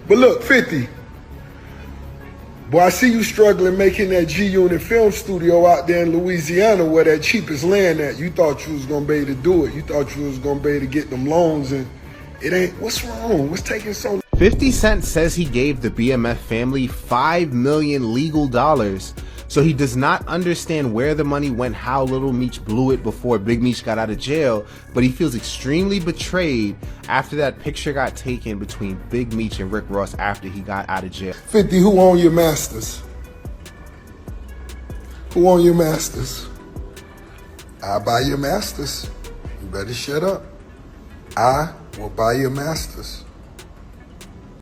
But look, 50. Boy, I see you struggling making that G-Unit film studio out there in Louisiana where that cheapest land at. You thought you was gonna be able to do it. You thought you was gonna be able to get them loans, and it ain't. What's wrong? What's taking so long? 50 Cent says he gave the BMF family $5 million legal dollars, so he does not understand where the money went, how Lil Meech blew it before Big Meech got out of jail, but he feels extremely betrayed after that picture got taken between Big Meech and Rick Ross after he got out of jail. 50, who own your masters? Who own your masters? I buy your masters. You better shut up. I will buy your masters.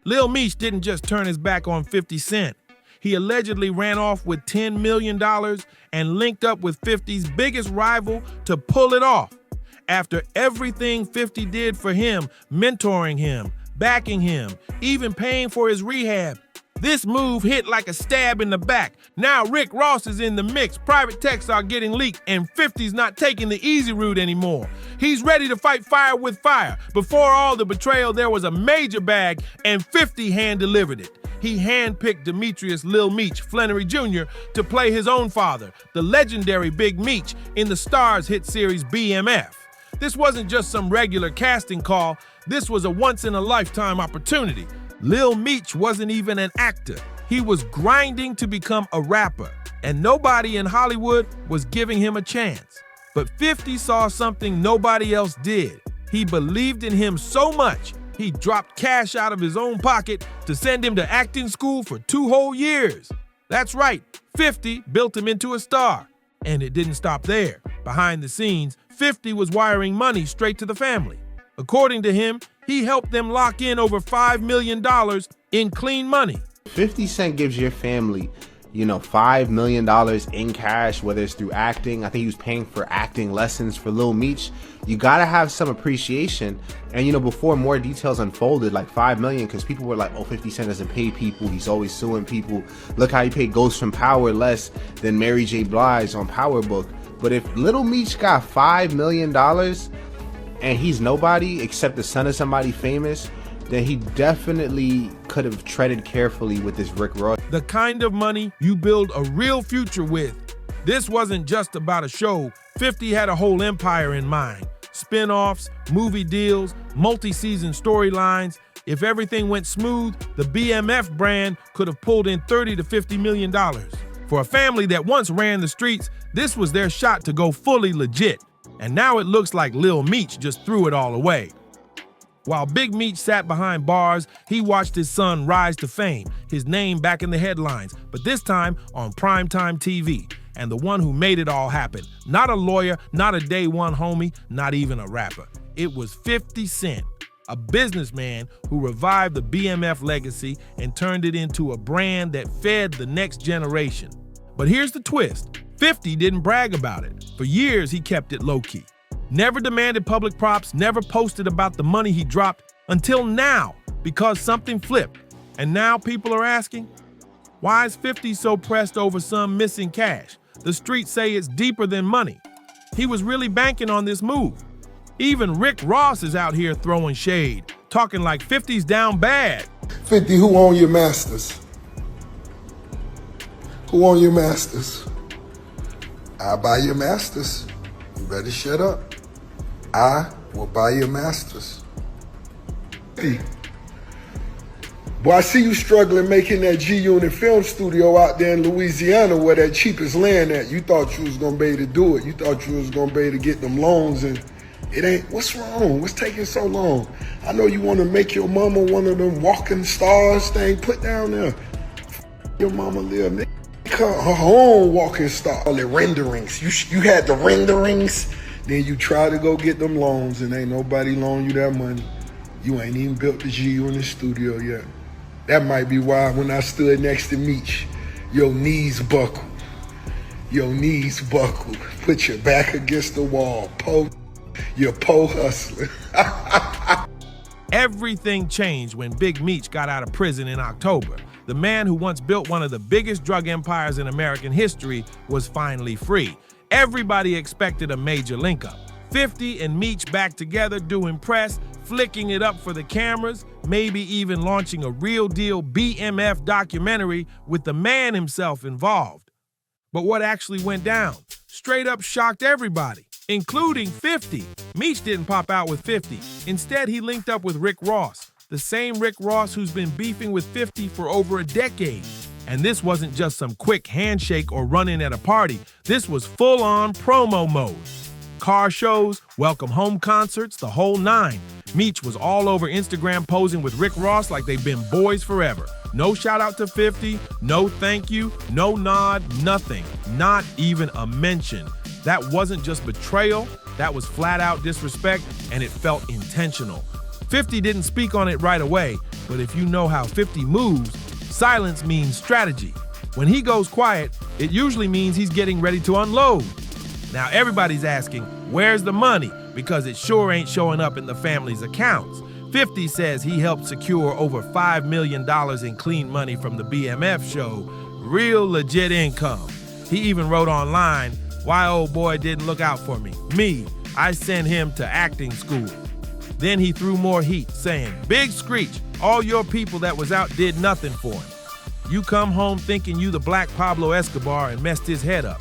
Lil Meech didn't just turn his back on 50 Cent. He allegedly ran off with $10 million and linked up with 50's biggest rival to pull it off. After everything 50 did for him, mentoring him, backing him, even paying for his rehab, this move hit like a stab in the back. Now Rick Ross is in the mix, private texts are getting leaked, and 50's not taking the easy route anymore. He's ready to fight fire with fire. Before all the betrayal, there was a major bag, and 50 hand-delivered it. He handpicked Demetrius Lil Meech, Flannery Jr., to play his own father, the legendary Big Meech, in the Starz hit series BMF. This wasn't just some regular casting call, this was a once-in-a-lifetime opportunity. Lil Meech wasn't even an actor. He was grinding to become a rapper, and nobody in Hollywood was giving him a chance. But 50 saw something nobody else did. He believed in him so much, he dropped cash out of his own pocket to send him to acting school for 2 whole years. That's right, 50 built him into a star. And it didn't stop there. Behind the scenes, 50 was wiring money straight to the family. According to him, he helped them lock in over $5 million in clean money. 50 Cent gives your family, $5 million in cash, whether it's through acting. I think he was paying for acting lessons for Lil Meech. You gotta have some appreciation. And before more details unfolded, like $5 million, because people were like, oh, 50 Cent doesn't pay people, he's always suing people. Look how he paid Ghost from Power less than Mary J. Blige on Power Book. But if Lil Meech got $5 million and he's nobody except the son of somebody famous, then he definitely could have treaded carefully with this Rick Ross. The kind of money you build a real future with. This wasn't just about a show. 50 had a whole empire in mind. Spin-offs, movie deals, multi-season storylines. If everything went smooth, the BMF brand could have pulled in $30 to $50 million. For a family that once ran the streets, this was their shot to go fully legit. And now it looks like Lil Meech just threw it all away. While Big Meech sat behind bars, he watched his son rise to fame, his name back in the headlines, but this time on primetime TV. And the one who made it all happen, not a lawyer, not a day one homie, not even a rapper. It was 50 Cent, a businessman who revived the BMF legacy and turned it into a brand that fed the next generation. But here's the twist. 50 didn't brag about it. For years, he kept it low-key. Never demanded public props, never posted about the money he dropped until now, because something flipped. And now people are asking, why is 50 so pressed over some missing cash? The streets say it's deeper than money. He was really banking on this move. Even Rick Ross is out here throwing shade, talking like 50's down bad. 50, who own your masters? Who own your masters? I buy your masters. You better shut up. I will buy your masters. Hey. Boy, I see you struggling making that G-Unit film studio out there in Louisiana where that cheapest land at. You thought you was gonna be able to do it. You thought you was gonna be able to get them loans, and it ain't. What's wrong? What's taking so long? I know you wanna make your mama one of them walking stars thing put down there. Your mama live, her own walking star. All the renderings. You had the renderings. Then you try to go get them loans and ain't nobody loan you that money. You ain't even built the G-Unit studio yet. That might be why when I stood next to Meech, your knees buckled. Your knees buckled. Put your back against the wall. You're hustling. Everything changed when Big Meech got out of prison in October. The man who once built one of the biggest drug empires in American history was finally free. Everybody expected a major link-up. 50 and Meech back together doing press, flicking it up for the cameras, maybe even launching a real deal BMF documentary with the man himself involved. But what actually went down straight up shocked everybody, including 50. Meech didn't pop out with 50. Instead, he linked up with Rick Ross, the same Rick Ross who's been beefing with 50 for over a decade. And this wasn't just some quick handshake or run-in at a party. This was full-on promo mode. Car shows, welcome home concerts, the whole nine. Meech was all over Instagram posing with Rick Ross like they've been boys forever. No shout out to 50, no thank you, no nod, nothing. Not even a mention. That wasn't just betrayal, that was flat out disrespect, and it felt intentional. 50 didn't speak on it right away, but if you know how 50 moves, silence means strategy. When he goes quiet, it usually means he's getting ready to unload. Now everybody's asking, where's the money? Because it sure ain't showing up in the family's accounts. 50 says he helped secure over $5 million in clean money from the BMF show. Real legit income. He even wrote online, why old boy didn't look out for me. Me, I sent him to acting school. Then he threw more heat, saying, big screech, all your people that was out did nothing for him. You come home thinking you the black Pablo Escobar and messed his head up.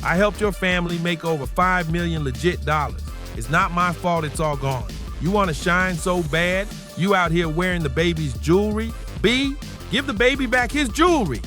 I helped your family make over $5 million legit dollars. It's not my fault it's all gone. You want to shine so bad? You out here wearing the baby's jewelry? B, give the baby back his jewelry.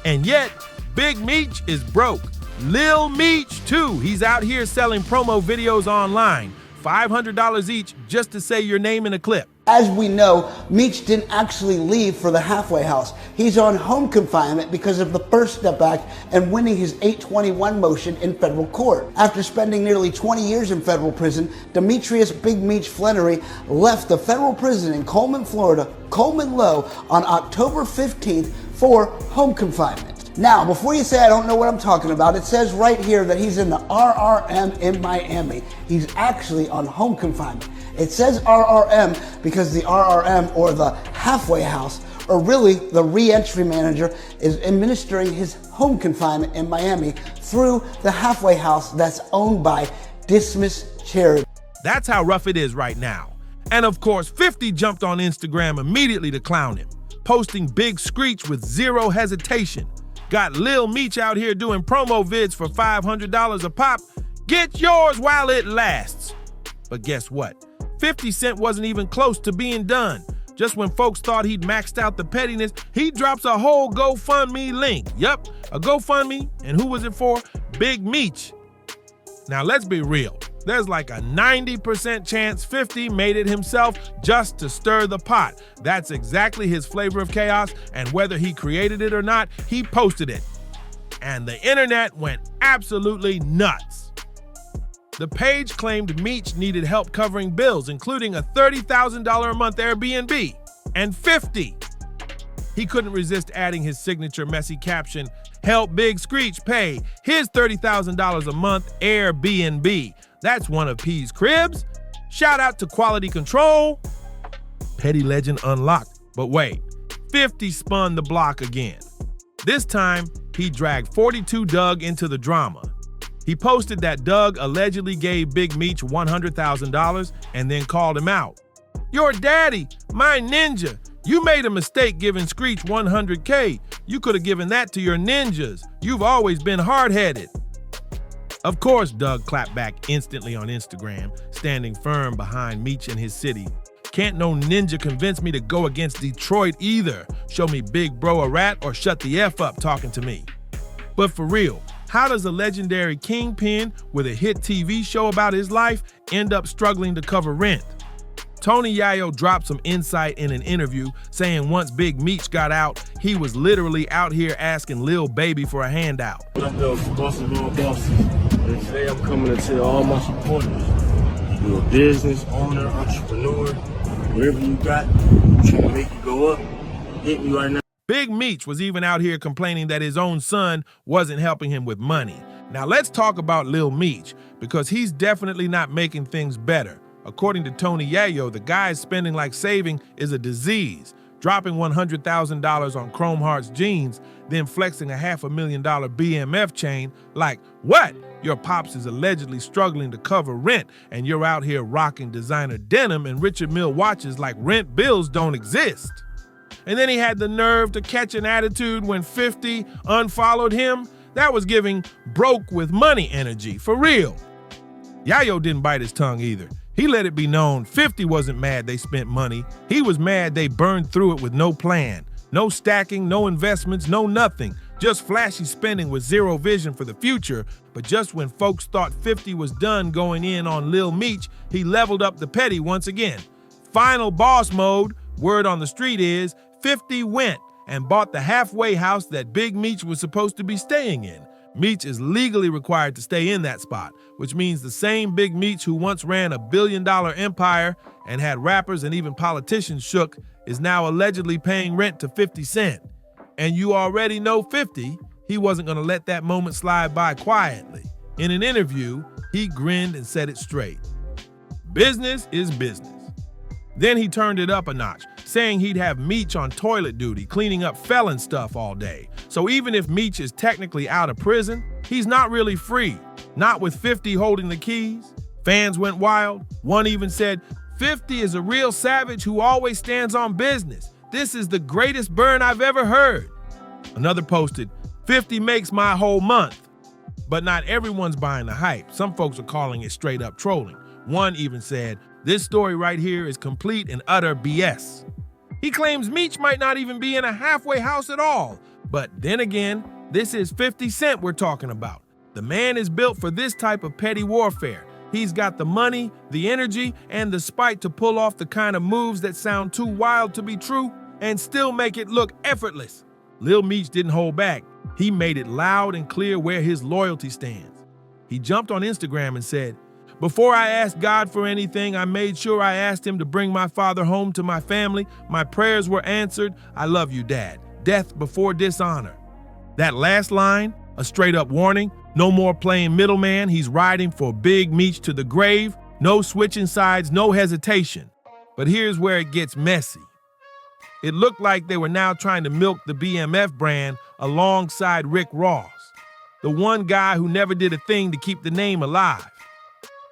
And yet, Big Meech is broke. Lil Meech, too. He's out here selling promo videos online. $500 each just to say your name in a clip. As we know, Meech didn't actually leave for the halfway house. He's on home confinement because of the First Step Act and winning his 821 motion in federal court. After spending nearly 20 years in federal prison, Demetrius Big Meech Flannery left the federal prison in Coleman, Florida, Coleman Low, on October 15th for home confinement. Now, before you say I don't know what I'm talking about, it says right here that he's in the RRM in Miami. He's actually on home confinement. It says RRM because the RRM, or the halfway house, or really the re-entry manager, is administering his home confinement in Miami through the halfway house that's owned by Dismiss Charity. That's how rough it is right now. And of course, 50 jumped on Instagram immediately to clown him, posting big screech with zero hesitation. Got Lil Meech out here doing promo vids for $500 a pop. Get yours while it lasts. But guess what? 50 Cent wasn't even close to being done. Just when folks thought he'd maxed out the pettiness, he drops a whole GoFundMe link. Yup, a GoFundMe. And who was it for? Big Meech. Now let's be real. There's like a 90% chance 50 made it himself just to stir the pot. That's exactly his flavor of chaos, and whether he created it or not, he posted it. And the internet went absolutely nuts. The page claimed Meech needed help covering bills, including a $30,000 a month Airbnb, and 50. He couldn't resist adding his signature messy caption, help Big Screech pay his $30,000 a month Airbnb. That's one of P's cribs. Shout out to Quality Control. Petty Legend unlocked. But wait, 50 spun the block again. This time, he dragged 42 Doug into the drama. He posted that Doug allegedly gave Big Meech $100,000 and then called him out. Your daddy, my ninja. You made a mistake giving Screech $100K. You could have given that to your ninjas. You've always been hard-headed. Of course, Doug clapped back instantly on Instagram, standing firm behind Meech and his city. Can't no ninja convince me to go against Detroit either. Show me big bro a rat or shut the F up talking to me. But for real, how does a legendary kingpin with a hit TV show about his life end up struggling to cover rent? Tony Yayo dropped some insight in an interview, saying once Big Meech got out, he was literally out here asking Lil Baby for a handout. What up, though? Bosses on bosses. And today I'm coming to tell all my supporters, you're a business owner, entrepreneur, wherever you got, trying to make it go up, hit me right now. Big Meech was even out here complaining that his own son wasn't helping him with money. Now let's talk about Lil Meech, because he's definitely not making things better. According to Tony Yayo, the guy's spending like saving is a disease. dropping $100,000 on Chrome Hearts jeans, then flexing a $500,000 BMF chain like, what? Your pops is allegedly struggling to cover rent, and you're out here rocking designer denim and Richard Mille watches like rent bills don't exist. And then he had the nerve to catch an attitude when 50 unfollowed him. That was giving broke with money energy, for real. Yayo didn't bite his tongue either. He let it be known 50 wasn't mad they spent money. He was mad they burned through it with no plan. No stacking, no investments, no nothing. Just flashy spending with zero vision for the future. But just when folks thought 50 was done going in on Lil Meech, he leveled up the petty once again. Final boss mode, word on the street is, 50 went and bought the halfway house that Big Meech was supposed to be staying in. Meech is legally required to stay in that spot, which means the same Big Meech who once ran a billion-dollar empire and had rappers and even politicians shook is now allegedly paying rent to 50 Cent. And you already know 50, he wasn't going to let that moment slide by quietly. In an interview, he grinned and said it straight. Business is business. Then he turned it up a notch, saying he'd have Meech on toilet duty, cleaning up felon stuff all day. So even if Meech is technically out of prison, he's not really free. Not with 50 holding the keys. Fans went wild. One even said, 50 is a real savage who always stands on business. This is the greatest burn I've ever heard. Another posted, 50 makes my whole month. But not everyone's buying the hype. Some folks are calling it straight up trolling. One even said, this story right here is complete and utter BS. He claims Meech might not even be in a halfway house at all. But then again, this is 50 Cent we're talking about. The man is built for this type of petty warfare. He's got the money, the energy, and the spite to pull off the kind of moves that sound too wild to be true and still make it look effortless. Lil Meech didn't hold back. He made it loud and clear where his loyalty stands. He jumped on Instagram and said, before I asked God for anything, I made sure I asked him to bring my father home to my family. My prayers were answered. I love you, Dad. Death before dishonor. That last line, a straight up warning. No more playing middleman. He's riding for Big Meech to the grave. No switching sides, no hesitation. But here's where it gets messy. It looked like they were now trying to milk the BMF brand alongside Rick Ross, the one guy who never did a thing to keep the name alive.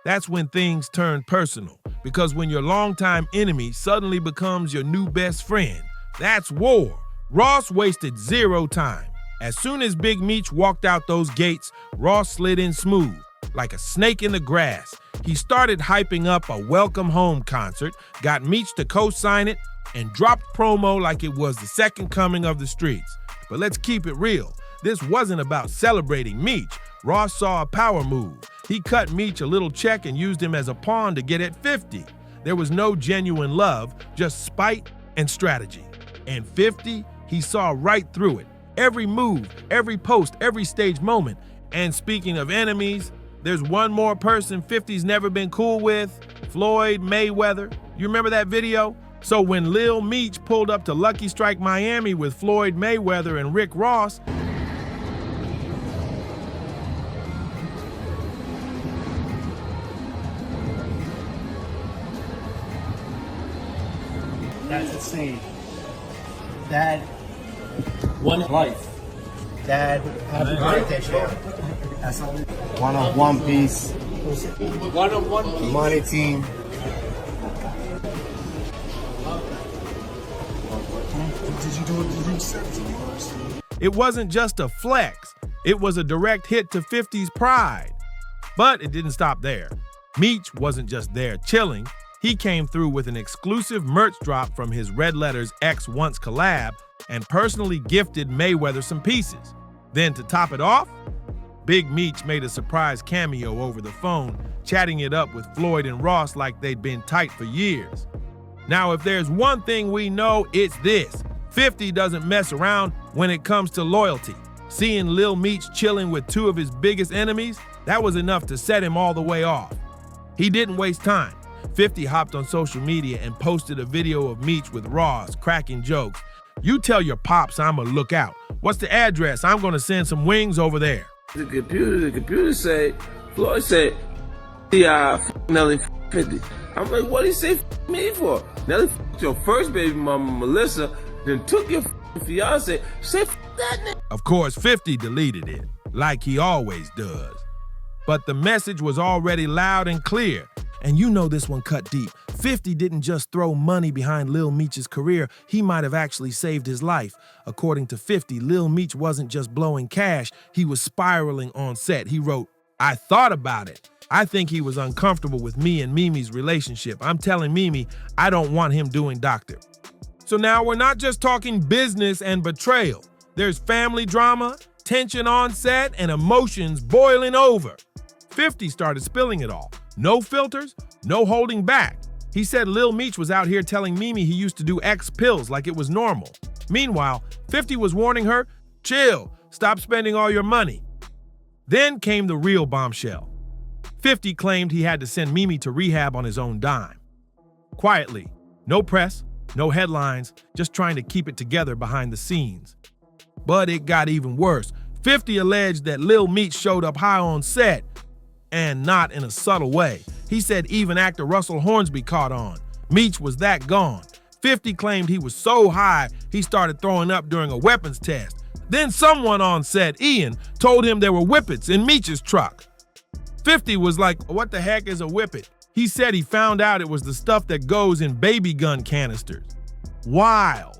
That's when things turn personal, because when your longtime enemy suddenly becomes your new best friend, that's war. Ross wasted zero time. As soon as Big Meech walked out those gates, Ross slid in smooth, like a snake in the grass. He started hyping up a welcome home concert, got Meech to co-sign it, and dropped promo like it was the second coming of the streets. But let's keep it real. This wasn't about celebrating Meech. Ross saw a power move. He cut Meech a little check and used him as a pawn to get at 50. There was no genuine love, just spite and strategy. And 50, he saw right through it. Every move, every post, every stage moment. And speaking of enemies, there's one more person 50's never been cool with, Floyd Mayweather. You remember that video? So when Lil Meech pulled up to Lucky Strike Miami with Floyd Mayweather and Rick Ross, that's insane. Dad, one life. Dad, happy birthday, champ. That's all. One of One Piece. One of One Piece. Money Team. Did you do it? Did you set it yours? It wasn't just a flex. It was a direct hit to 50's pride. But it didn't stop there. Meech wasn't just there chilling. He came through with an exclusive merch drop from his Red Letters X Once collab and personally gifted Mayweather some pieces. Then to top it off, Big Meech made a surprise cameo over the phone, chatting it up with Floyd and Ross like they'd been tight for years. Now, if there's one thing we know, it's this. 50 doesn't mess around when it comes to loyalty. Seeing Lil Meech chilling with two of his biggest enemies, that was enough to set him all the way off. He didn't waste time. 50 hopped on social media and posted a video of Meech with Ross cracking jokes. You tell your pops I'ma look out. What's the address? I'm gonna send some wings over there. The computer said, Floyd said, Nelly 50. I'm like, what did he say me for? Nelly your first baby mama, Melissa, then took your fiance. Say that nigga. Of course, 50 deleted it, like he always does. But the message was already loud and clear. And you know this one cut deep. 50 didn't just throw money behind Lil Meech's career, he might have actually saved his life. According to 50, Lil Meech wasn't just blowing cash, he was spiraling on set. He wrote, "I thought about it. I think he was uncomfortable with me and Mimi's relationship. I'm telling Mimi, I don't want him doing doctor." So now we're not just talking business and betrayal. There's family drama, tension on set, and emotions boiling over. 50 started spilling it all. No filters, no holding back. He said Lil Meech was out here telling Mimi he used to do X pills like it was normal. Meanwhile, 50 was warning her, chill, stop spending all your money. Then came the real bombshell. 50 claimed he had to send Mimi to rehab on his own dime. Quietly, no press, no headlines, just trying to keep it together behind the scenes. But it got even worse. 50 alleged that Lil Meech showed up high on set, and not in a subtle way. He said even actor Russell Hornsby caught on. Meech was that gone. 50 claimed he was so high, he started throwing up during a weapons test. Then someone on set, Ian, told him there were whippets in Meech's truck. 50 was like, what the heck is a whippet? He said he found out it was the stuff that goes in baby gun canisters. Wild.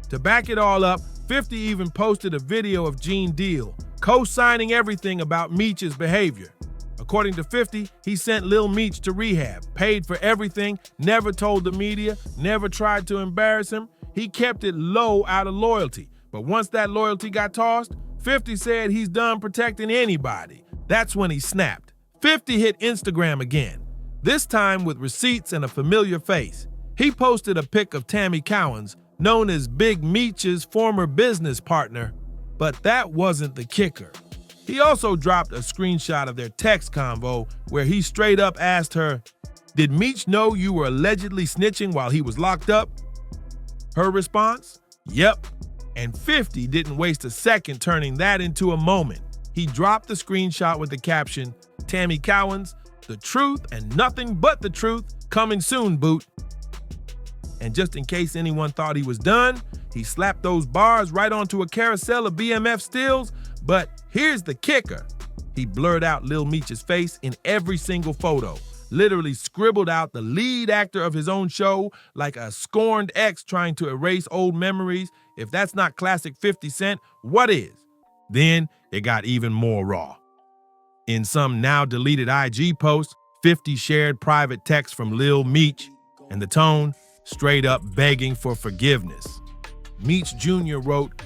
To back it all up, 50 even posted a video of Gene Deal, co-signing everything about Meech's behavior. According to 50, he sent Lil Meech to rehab, paid for everything, never told the media, never tried to embarrass him. He kept it low out of loyalty. But once that loyalty got tossed, 50 said he's done protecting anybody. That's when he snapped. 50 hit Instagram again, this time with receipts and a familiar face. He posted a pic of Tammy Cowens, known as Big Meech's former business partner, but that wasn't the kicker. He also dropped a screenshot of their text convo where he straight up asked her, "Did Meech know you were allegedly snitching while he was locked up?" Her response, "Yep." And 50 didn't waste a second turning that into a moment. He dropped the screenshot with the caption, "Tammy Cowens, the truth and nothing but the truth, coming soon, boot." And just in case anyone thought he was done, he slapped those bars right onto a carousel of BMF stills. But here's the kicker. He blurred out Lil Meech's face in every single photo, literally scribbled out the lead actor of his own show like a scorned ex trying to erase old memories. If that's not classic 50 Cent, what is? Then it got even more raw. In some now deleted IG post, 50 shared private text from Lil Meech, and the tone, straight up begging for forgiveness. Meech Jr. wrote,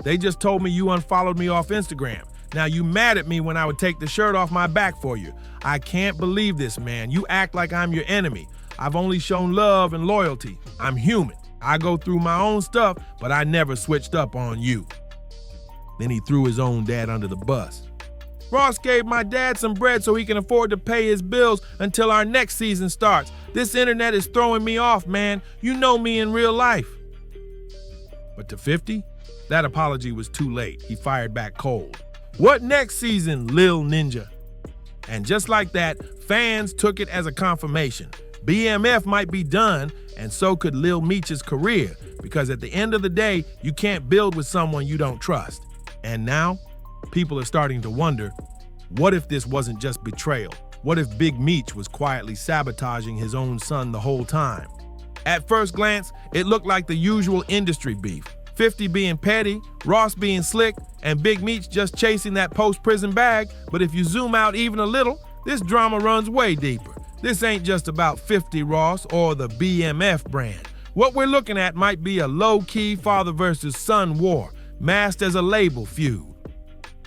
"They just told me you unfollowed me off Instagram. Now you mad at me when I would take the shirt off my back for you. I can't believe this, man. You act like I'm your enemy. I've only shown love and loyalty. I'm human. I go through my own stuff, but I never switched up on you." Then he threw his own dad under the bus. "Ross gave my dad some bread so he can afford to pay his bills until our next season starts. This internet is throwing me off, man. You know me in real life." But to 50, that apology was too late. He fired back cold. "What next season, Lil Ninja?" And just like that, fans took it as a confirmation. BMF might be done, and so could Lil Meech's career, because at the end of the day, you can't build with someone you don't trust. And now, people are starting to wonder, what if this wasn't just betrayal? What if Big Meech was quietly sabotaging his own son the whole time? At first glance, it looked like the usual industry beef. 50 being petty, Ross being slick, and Big Meech just chasing that post-prison bag. But if you zoom out even a little, this drama runs way deeper. This ain't just about 50 Ross or the BMF brand. What we're looking at might be a low-key father versus son war, masked as a label feud.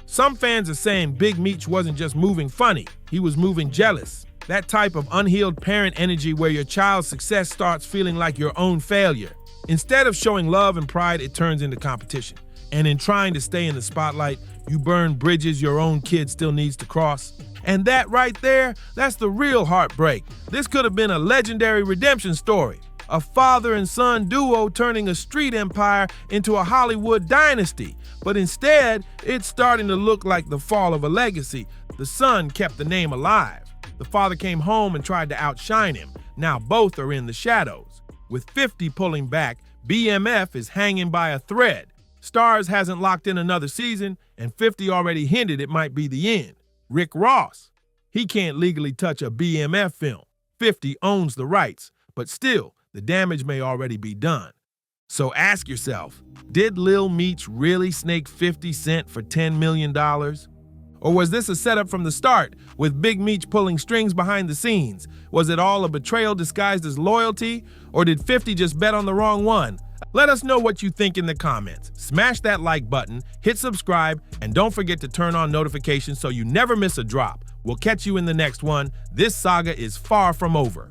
Some fans are saying Big Meech wasn't just moving funny, he was moving jealous. That type of unhealed parent energy where your child's success starts feeling like your own failure. Instead of showing love and pride, it turns into competition. And in trying to stay in the spotlight, you burn bridges your own kid still needs to cross. And that right there, that's the real heartbreak. This could have been a legendary redemption story. A father and son duo turning a street empire into a Hollywood dynasty. But instead, it's starting to look like the fall of a legacy. The son kept the name alive. The father came home and tried to outshine him. Now both are in the shadows. With 50 pulling back, BMF is hanging by a thread. Stars hasn't locked in another season, and 50 already hinted it might be the end. Rick Ross, he can't legally touch a BMF film. 50 owns the rights, but still, the damage may already be done. So ask yourself, did Lil Meech really snake 50 Cent for $10 million? Or was this a setup from the start, with Big Meech pulling strings behind the scenes? Was it all a betrayal disguised as loyalty? Or did 50 just bet on the wrong one? Let us know what you think in the comments. Smash that like button, hit subscribe, and don't forget to turn on notifications so you never miss a drop. We'll catch you in the next one. This saga is far from over.